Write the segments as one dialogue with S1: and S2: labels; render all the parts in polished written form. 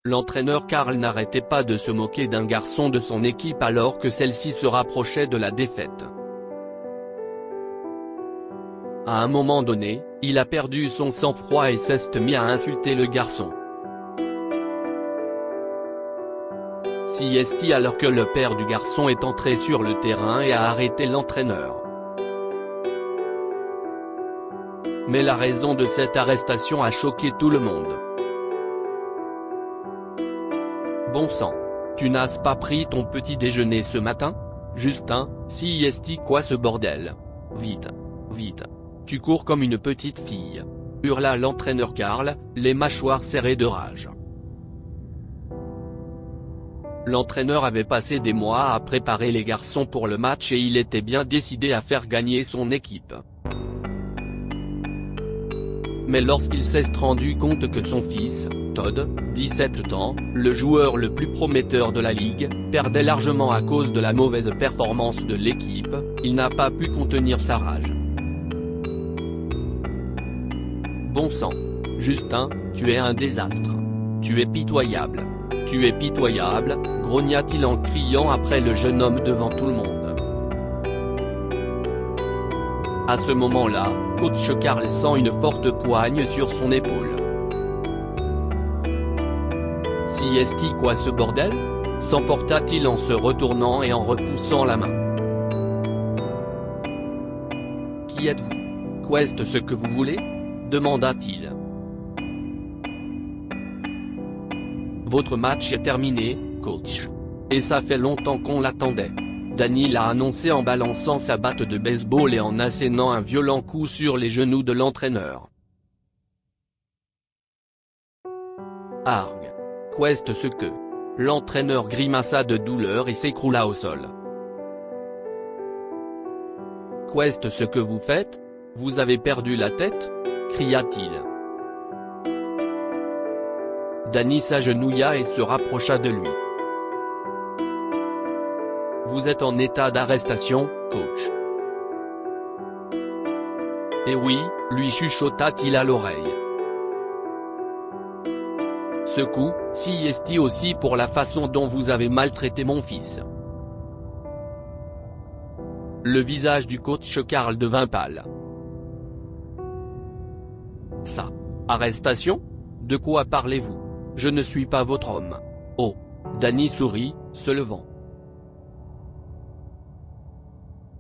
S1: L'entraîneur Karl n'arrêtait pas de se moquer d'un garçon de son équipe alors que celle-ci se rapprochait de la défaite. À un moment donné, il a perdu son sang-froid et s'est mis à insulter le garçon. Siesti alors que le père du garçon est entré sur le terrain et a arrêté l'entraîneur. Mais la raison de cette arrestation a choqué tout le monde. Bon sang. Tu n'as pas pris ton petit déjeuner ce matin? Justin, siesti quoi ce bordel? Vite. Vite. Tu cours comme une petite fille. Hurla l'entraîneur Karl, les mâchoires serrées de rage. L'entraîneur avait passé des mois à préparer les garçons pour le match et il était bien décidé à faire gagner son équipe. Mais lorsqu'il s'est rendu compte que son fils, Todd, 17 ans, le joueur le plus prometteur de la ligue, perdait largement à cause de la mauvaise performance de l'équipe, il n'a pas pu contenir sa rage. Bon sang. Justin, tu es un désastre. Tu es pitoyable. Tu es pitoyable, grogna-t-il en criant après le jeune homme devant tout le monde. À ce moment-là, coach Karl sent une forte poigne sur son épaule. Siesti quoi ce bordel? S'emporta-t-il en se retournant et en repoussant la main. Qui êtes-vous? Qu'est-ce ce que vous voulez? Demanda-t-il. Votre match est terminé, coach. Et ça fait longtemps qu'on l'attendait. Danny l'a annoncé en balançant sa batte de baseball et en assénant un violent coup sur les genoux de l'entraîneur. Arg. Qu'est-ce ce que? L'entraîneur grimaça de douleur et s'écroula au sol. Qu'est-ce ce que vous faites? Vous avez perdu la tête? Cria-t-il. Danny s'agenouilla et se rapprocha de lui. Vous êtes en état d'arrestation, coach. Eh oui, lui chuchota-t-il à l'oreille. Ce coup, siesti aussi pour la façon dont vous avez maltraité mon fils. Le visage du coach Karl devint pâle. Ça. Arrestation? De quoi parlez-vous? Je ne suis pas votre homme. Oh. Danny sourit, se levant.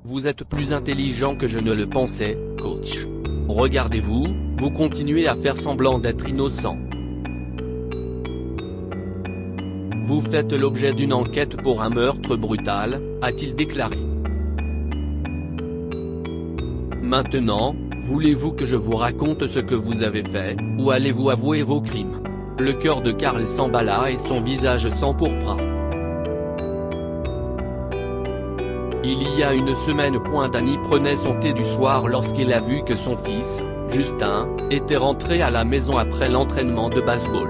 S1: Vous êtes plus intelligent que je ne le pensais, coach. Regardez-vous, vous continuez à faire semblant d'être innocent. Vous faites l'objet d'une enquête pour un meurtre brutal, a-t-il déclaré. Maintenant, voulez-vous que je vous raconte ce que vous avez fait, ou allez-vous avouer vos crimes? Le cœur de Karl s'emballa et son visage s'empourpra. Il y a une semaine. Danny prenait son thé du soir lorsqu'il a vu que son fils, Justin, était rentré à la maison après l'entraînement de baseball.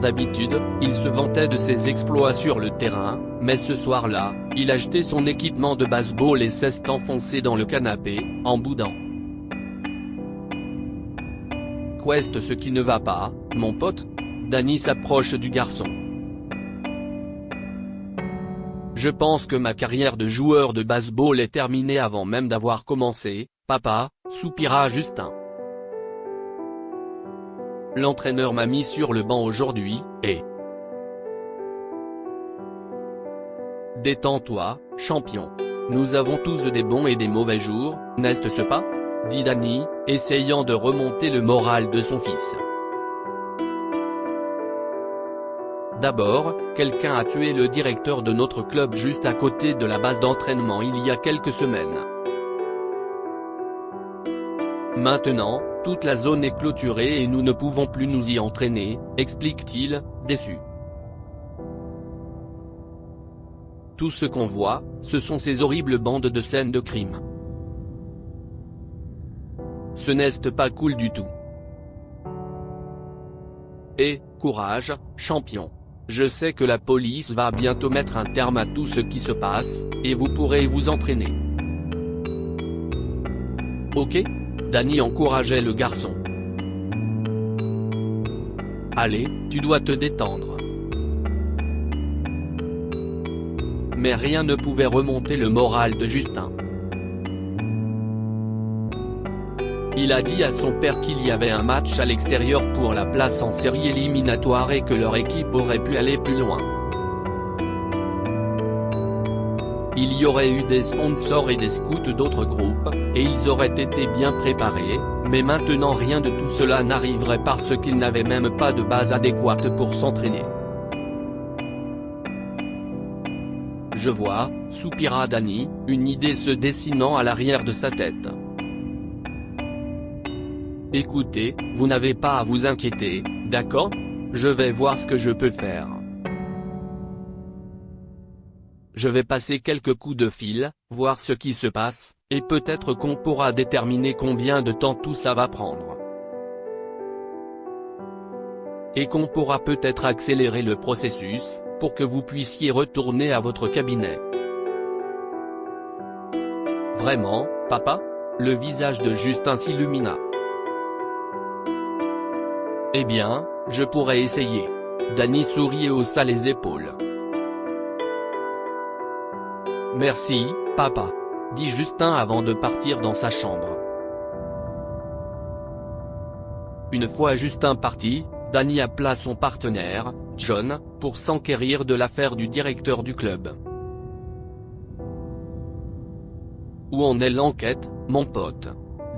S1: D'habitude, il se vantait de ses exploits sur le terrain, mais ce soir-là, il a jeté son équipement de baseball et s'est enfoncé dans le canapé, en boudant. Qu'est-ce ce qui ne va pas, mon pote? Danny s'approche du garçon. Je pense que ma carrière de joueur de baseball est terminée avant même d'avoir commencé, papa, soupira Justin. L'entraîneur m'a mis sur le banc aujourd'hui, et… Détends-toi, champion. Nous avons tous des bons et des mauvais jours, n'est-ce pas? Dit Danny, essayant de remonter le moral de son fils. D'abord, quelqu'un a tué le directeur de notre club juste à côté de la base d'entraînement il y a quelques semaines. Maintenant, toute la zone est clôturée et nous ne pouvons plus nous y entraîner, explique-t-il, déçu. Tout ce qu'on voit, ce sont ces horribles bandes de scènes de crime. Ce n'est pas cool du tout. Et, courage, champion. Je sais que la police va bientôt mettre un terme à tout ce qui se passe, et vous pourrez vous entraîner. Ok? Danny encourageait le garçon. Allez, tu dois te détendre. Mais rien ne pouvait remonter le moral de Justin. Il a dit à son père qu'il y avait un match à l'extérieur pour la place en série éliminatoire et que leur équipe aurait pu aller plus loin. Il y aurait eu des sponsors et des scouts d'autres groupes, et ils auraient été bien préparés, mais maintenant rien de tout cela n'arriverait parce qu'ils n'avaient même pas de base adéquate pour s'entraîner. Je vois, soupira Danny, une idée se dessinant à l'arrière de sa tête. Écoutez, vous n'avez pas à vous inquiéter, d'accord ? Je vais voir ce que je peux faire. Je vais passer quelques coups de fil, voir ce qui se passe, et peut-être qu'on pourra déterminer combien de temps tout ça va prendre. Et qu'on pourra peut-être accélérer le processus, pour que vous puissiez retourner à votre cabinet. Vraiment, papa ? Le visage de Justin s'illumina. Eh bien, je pourrais essayer. Danny sourit et haussa les épaules. Merci, papa, dit Justin avant de partir dans sa chambre. Une fois Justin parti, Danny appela son partenaire, John, pour s'enquérir de l'affaire du directeur du club. Où en est l'enquête, mon pote ?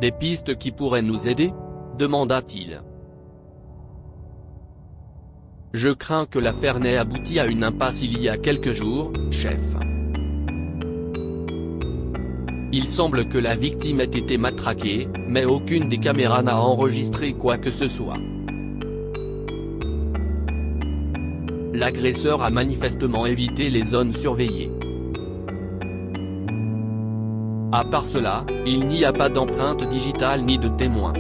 S1: Des pistes qui pourraient nous aider ? Demanda-t-il. Je crains que l'affaire n'ait abouti à une impasse il y a quelques jours, chef. Il semble que la victime ait été matraquée, mais aucune des caméras n'a enregistré quoi que ce soit. L'agresseur a manifestement évité les zones surveillées. À part cela, il n'y a pas d'empreinte digitale ni de témoins.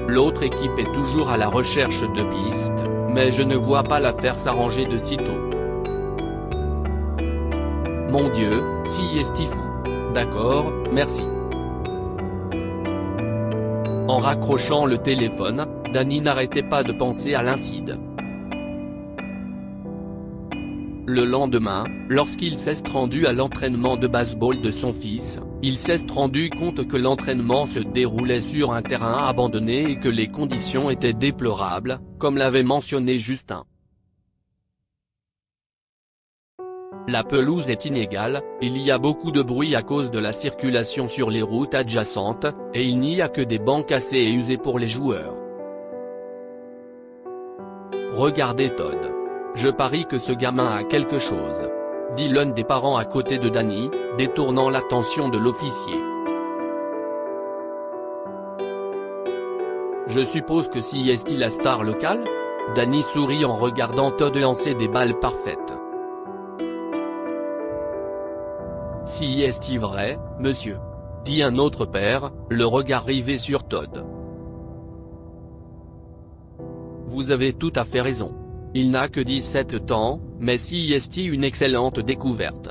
S1: L'autre équipe est toujours à la recherche de pistes, mais je ne vois pas l'affaire s'arranger de sitôt. Mon Dieu, si est-il fou. D'accord, merci. En raccrochant le téléphone, Danny n'arrêtait pas de penser à l'incident. Le lendemain, lorsqu'il s'est rendu à l'entraînement de baseball de son fils, il s'est rendu compte que l'entraînement se déroulait sur un terrain abandonné et que les conditions étaient déplorables, comme l'avait mentionné Justin. La pelouse est inégale, il y a beaucoup de bruit à cause de la circulation sur les routes adjacentes, et il n'y a que des bancs cassés et usés pour les joueurs. Regardez Todd. Je parie que ce gamin a quelque chose, dit l'un des parents à côté de Danny, détournant l'attention de l'officier. Je suppose que si est-il la star locale ? Danny sourit en regardant Todd lancer des balles parfaites. Si est-il vrai, monsieur ? Dit un autre père, le regard rivé sur Todd. Vous avez tout à fait raison. Il n'a que 17 ans, mais si est-il une excellente découverte.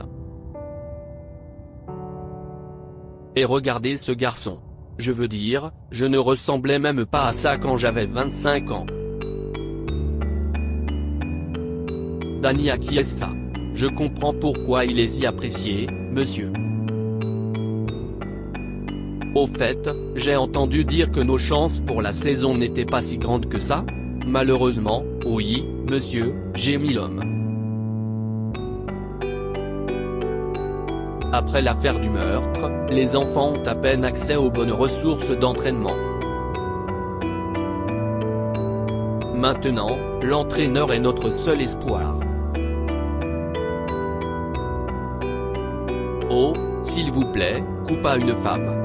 S1: Et regardez ce garçon. Je veux dire, je ne ressemblais même pas à ça quand j'avais 25 ans. Danny acquiesça. Je comprends pourquoi il est si apprécié, monsieur. Au fait, j'ai entendu dire que nos chances pour la saison n'étaient pas si grandes que ça ? Malheureusement, oui, monsieur, gémit l'homme. Après l'affaire du meurtre, les enfants ont à peine accès aux bonnes ressources d'entraînement. Maintenant, l'entraîneur est notre seul espoir. Oh, s'il vous plaît, coupa une femme.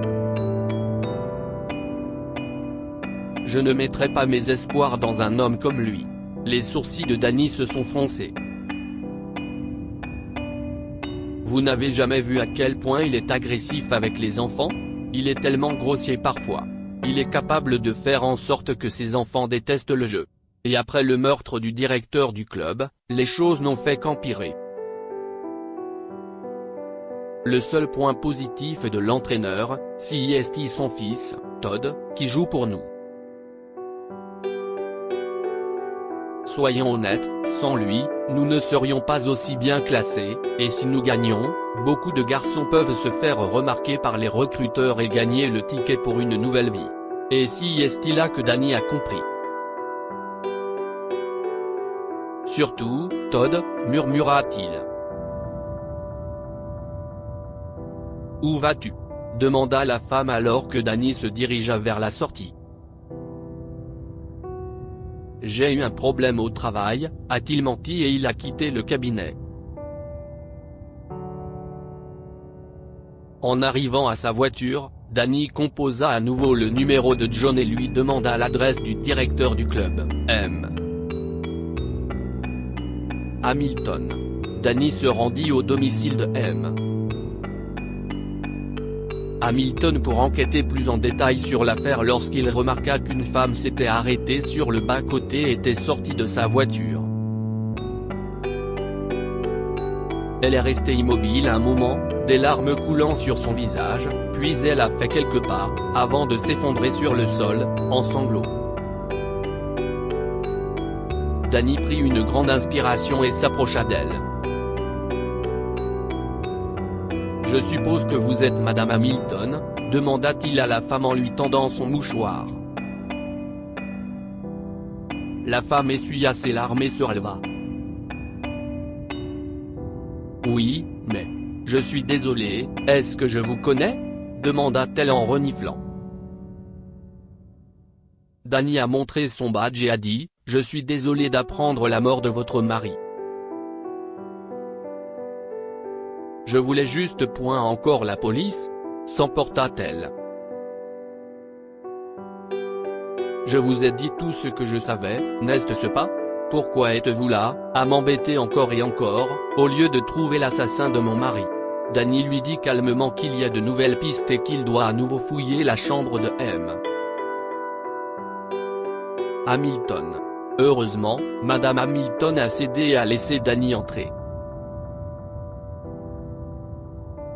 S1: Je ne mettrai pas mes espoirs dans un homme comme lui. Les sourcils de Danny se sont froncés. Vous n'avez jamais vu à quel point il est agressif avec les enfants ? Il est tellement grossier parfois. Il est capable de faire en sorte que ses enfants détestent le jeu. Et après le meurtre du directeur du club, les choses n'ont fait qu'empirer. Le seul point positif de l'entraîneur, c'est son fils, Todd, qui joue pour nous. Soyons honnêtes, sans lui, nous ne serions pas aussi bien classés, et si nous gagnions, beaucoup de garçons peuvent se faire remarquer par les recruteurs et gagner le ticket pour une nouvelle vie. Et si est là que Danny a compris. Surtout, Todd, murmura-t-il. Où vas-tu ? Demanda la femme alors que Danny se dirigea vers la sortie. J'ai eu un problème au travail, a-t-il menti et il a quitté le cabinet. En arrivant à sa voiture, Danny composa à nouveau le numéro de John et lui demanda l'adresse du directeur du club, M. Hamilton. Danny se rendit au domicile de M. Hamilton pour enquêter plus en détail sur l'affaire lorsqu'il remarqua qu'une femme s'était arrêtée sur le bas-côté et était sortie de sa voiture. Elle est restée immobile un moment, des larmes coulant sur son visage, puis elle a fait quelques pas, avant de s'effondrer sur le sol, en sanglots. Danny prit une grande inspiration et s'approcha d'elle. « Je suppose que vous êtes Madame Hamilton ?» demanda-t-il à la femme en lui tendant son mouchoir. La femme essuya ses larmes et se releva. « Oui, mais… je suis désolée, est-ce que je vous connais ?» demanda-t-elle en reniflant. Danny a montré son badge et a dit « Je suis désolé d'apprendre la mort de votre mari. Je voulais juste point encore la police ?» s'emporta-t-elle. « Je vous ai dit tout ce que je savais, n'est-ce pas ? Pourquoi êtes-vous là, à m'embêter encore et encore, au lieu de trouver l'assassin de mon mari ?» Danny lui dit calmement qu'il y a de nouvelles pistes et qu'il doit à nouveau fouiller la chambre de M. Hamilton. Heureusement, Madame Hamilton a cédé et a laissé Danny entrer.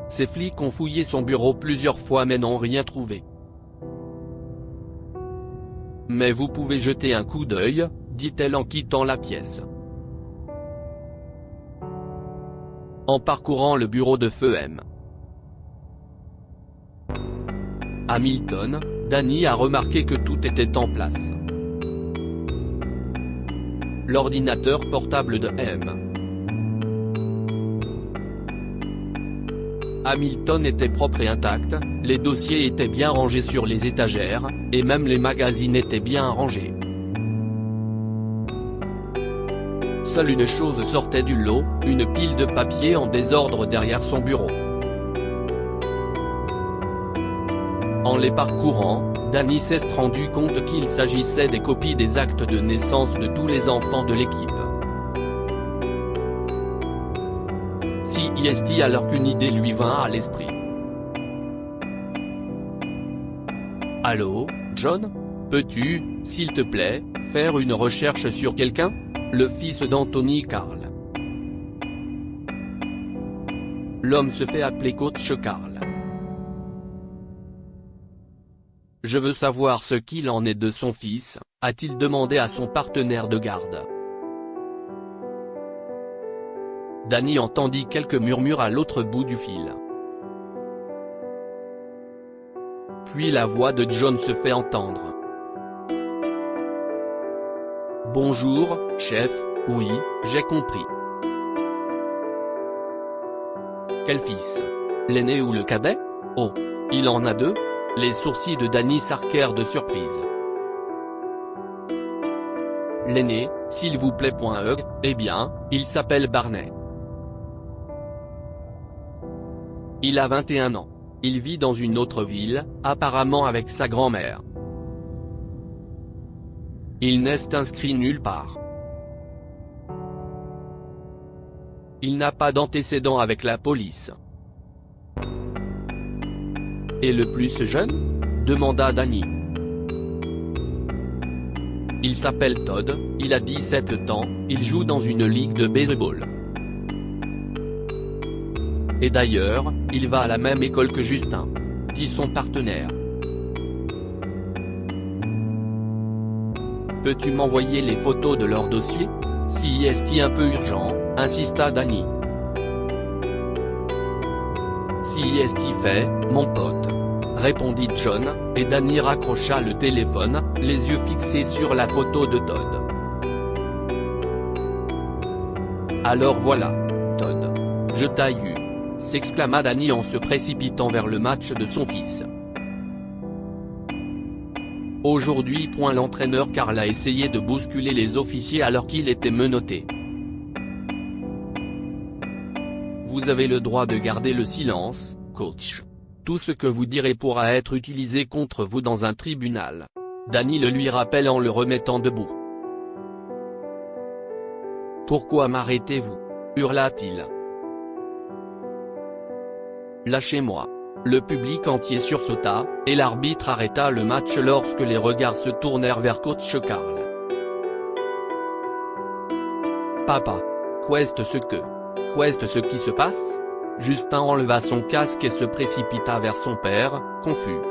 S1: Ces flics ont fouillé son bureau plusieurs fois mais n'ont rien trouvé. « Mais vous pouvez jeter un coup d'œil, » dit-elle en quittant la pièce. En parcourant le bureau de feu M. Hamilton, Danny a remarqué que tout était en place. L'ordinateur portable de M. Hamilton était propre et intact, les dossiers étaient bien rangés sur les étagères, et même les magazines étaient bien rangés. Seule une chose sortait du lot, une pile de papier en désordre derrière son bureau. En les parcourant, Danny s'est rendu compte qu'il s'agissait des copies des actes de naissance de tous les enfants de l'équipe. Si est alors qu'une idée lui vint à l'esprit. « Allô, John ? Peux-tu, s'il te plaît, faire une recherche sur quelqu'un ? Le fils d'Anthony Carl. » L'homme se fait appeler Coach Carl. « Je veux savoir ce qu'il en est de son fils », a-t-il demandé à son partenaire de garde. Danny entendit quelques murmures à l'autre bout du fil. Puis la voix de John se fait entendre. « Bonjour, chef, oui, j'ai compris. » Quel fils ? L'aîné ou le cadet ? Oh, il en a deux ? Les sourcils de Danny s'arquèrent de surprise. L'aîné, s'il vous plaît. Eh bien, il s'appelle Barney. Il a 21 ans. Il vit dans une autre ville, apparemment avec sa grand-mère. Il n'est inscrit nulle part. Il n'a pas d'antécédents avec la police. Et le plus jeune ? demanda Danny. Il s'appelle Todd, il a 17 ans, il joue dans une ligue de baseball. Et d'ailleurs, il va à la même école que Justin, dit son partenaire. Peux-tu m'envoyer les photos de leur dossier? Si est un peu urgent, insista Danny. Si est fait, mon pote, répondit John, et Danny raccrocha le téléphone, les yeux fixés sur la photo de Todd. Alors voilà, Todd. Je t'ai eu, s'exclama Danny en se précipitant vers le match de son fils. Aujourd'hui. L'entraîneur Karl a essayé de bousculer les officiers alors qu'il était menotté. Vous avez le droit de garder le silence, coach. Tout ce que vous direz pourra être utilisé contre vous dans un tribunal. Danny le lui rappelle en le remettant debout. Pourquoi m'arrêtez-vous? Hurla-t-il. Lâchez-moi. Le public entier sursauta, et l'arbitre arrêta le match lorsque les regards se tournèrent vers coach Karl. Papa. Qu'est-ce ce qui se passe? Justin enleva son casque et se précipita vers son père, confus.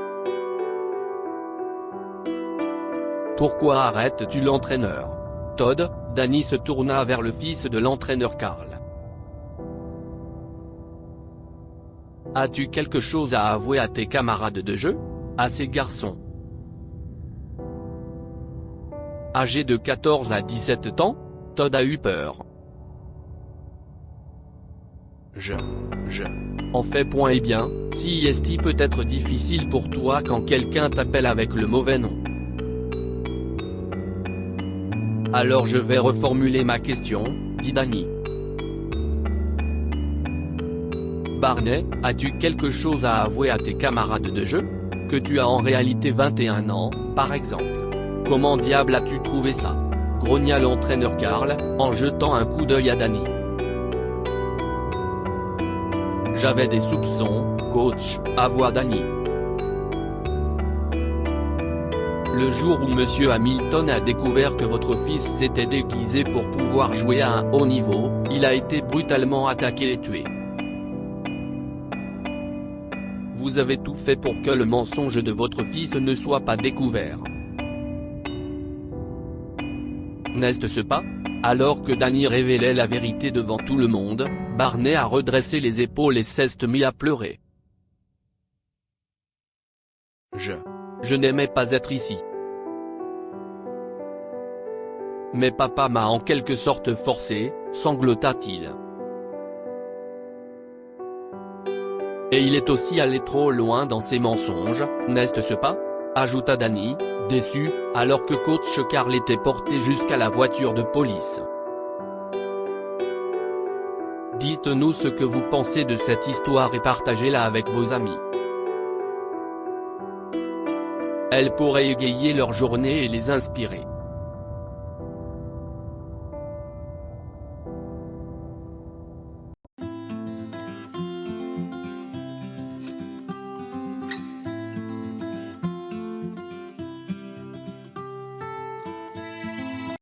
S1: Pourquoi arrêtes-tu l'entraîneur? Todd. Danny se tourna vers le fils de l'entraîneur Karl. As-tu quelque chose à avouer à tes camarades de jeu? À ces garçons âgés de 14 à 17 ans? Todd a eu peur. En fait. Eh bien, si est peut être difficile pour toi quand quelqu'un t'appelle avec le mauvais nom. Alors je vais reformuler ma question, dit Danny. Barney, as-tu quelque chose à avouer à tes camarades de jeu? Que tu as en réalité 21 ans, par exemple. Comment diable as-tu trouvé ça? Grogna l'entraîneur Karl, en jetant un coup d'œil à Danny. J'avais des soupçons, coach, avoua Danny. Le jour où Monsieur Hamilton a découvert que votre fils s'était déguisé pour pouvoir jouer à un haut niveau, il a été brutalement attaqué et tué. Vous avez tout fait pour que le mensonge de votre fils ne soit pas découvert. N'est-ce pas? Alors que Danny révélait la vérité devant tout le monde, Barney a redressé les épaules et s'est mis à pleurer. Je n'aimais pas être ici. Mais papa m'a en quelque sorte forcé, sanglota-t-il. Et il est aussi allé trop loin dans ses mensonges, n'est-ce pas? Ajouta Danny, déçu, alors que coach Karl était porté jusqu'à la voiture de police. Dites-nous ce que vous pensez de cette histoire et partagez-la avec vos amis. Elle pourrait égayer leur journée et les inspirer.